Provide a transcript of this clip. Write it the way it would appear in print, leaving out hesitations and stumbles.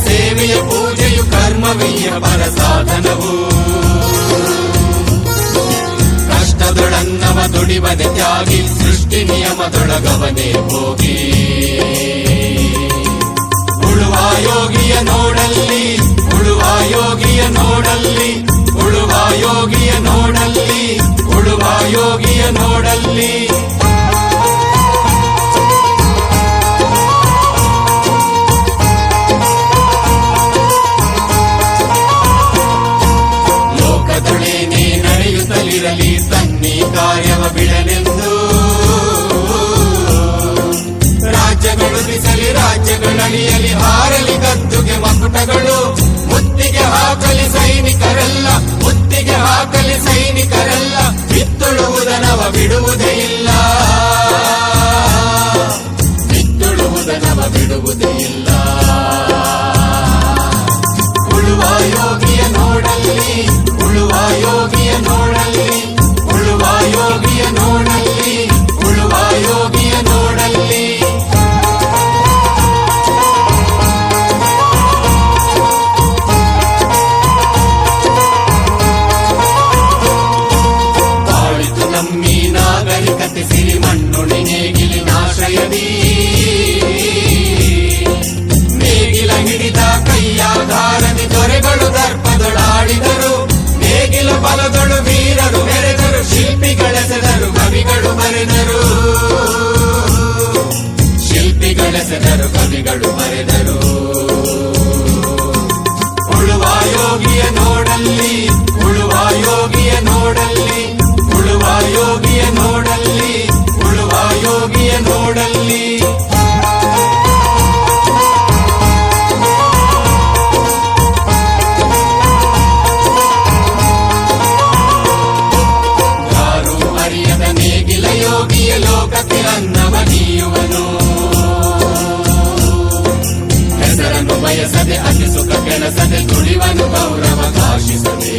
ಸೇವೆಯ ಪೂಜೆಯು ಕರ್ಮವೀಯ ಪರ ಸಾಧನವು. ಕಷ್ಟದೊಡನ್ನವ ದುಡಿವನೆ ತ್ಯಾಗಿ, ಸೃಷ್ಟಿ ನಿಯಮದೊಳಗವನೇ ಹೋಗಿ. ಉಳುವ ಯೋಗಿಯ ನೋಡಲ್ಲಿ, ಉಳುವ ಯೋಗಿಯ ನೋಡಲ್ಲಿ, ಉಳುವ ಯೋಗಿಯ ನೋಡಲ್ಲಿ, ಉಳುವ ಯೋಗಿಯ ನೋಡಲ್ಲಿ. ಲೋಕದೊಳೆ ನೀ ನಡೆಯುತ್ತಲಿರಲಿ, ತನ್ನಿ ಕಾರ್ಯವ ಬಿಡಲೆಂದು. ರಾಜ್ಯಗಳು ಬಿಸಲಿ, ರಾಜ್ಯಗಳಳಿಯಲಿ, ಹಾರಲಿ ಗದ್ದುಗೆ ಮಕುಟಗಳು. ಮುತ್ತಿಗೆ ಹಾಕಲಿ ಸೈನಿಕರೆಲ್ಲ, ಮುತ್ತಿಗೆ ಹಾಕಲಿ ಸೈನಿಕರೆಲ್ಲ, ಬಿತ್ತುಳುವುದನವ ಬಿಡುವುದೇ ಇಲ್ಲ, ಬಿತ್ತುಳುವುದನವ ಬಿಡುವುದೇ ಇಲ್ಲ. ಉಳುವ ಯೋಗಿಯ ನೋಡಲ್ಲಿ, ಉಳುವ ಯೋಗಿಯ ನೋಡಲ್ಲಿ, ಉಳುವ ಯೋಗಿಯ ನೋಡಲ್ಲಿ, ಉಳುವ ಯೋಗಿಯ ನೋಡಲ್ಲಿ. ಬಾಳಿತು ನಮ್ಮಿ ನಾಗರಿಕತೆ ಸಿರಿ ಮಣ್ಣುಳಿ ನೇಗಿಲಿನಾಶ್ರಯದಿ. ನೇಗಿಲ ಹಿಡಿದ ಕೈಯಾಧಾರದಿ ದೊರೆಗಳು ದರ್ಪದೊಳಾಡಿದರು. ನೇಗಿಲ ಬಲದೊಳು ವೀರರು ಮೆರೆದರು, ಶಿಲ್ಪಿಗಳೆಸೆದರು, ಕವಿಗಳು ಬರೆದರು. ಶಿಲ್ಪಿಗಳೆಸೆದರು, ಕವಿಗಳು ಬರೆದರು. ಉಳುವ ಯೋಗಿಯ ನೋಡಲ್ಲಿ, ಉಳುವ ಯೋಗಿಯ ನೋಡಲ್ಲಿ, ಉಳುವ ಯೋಗಿಯ ನೋಡಲ್ಲಿ, ಉಳುವ ಯೋಗಿಯ ನೋಡಲ್ಲಿ. ಯಾರು ಅರಿಯದ ನೇಗಿಲ ಯೋಗಿಯ ಲೋಕಕ್ಕೆ ಅನ್ನವ ನೀಯುವನು. ಹೆಸರನ್ನು ಬಯಸದೆ, ಅತಿ ಸುಖ ಕೆಲಸದೆ, ದುಡಿವನು ಗೌರವ ಕಾಶಿಸದೆ.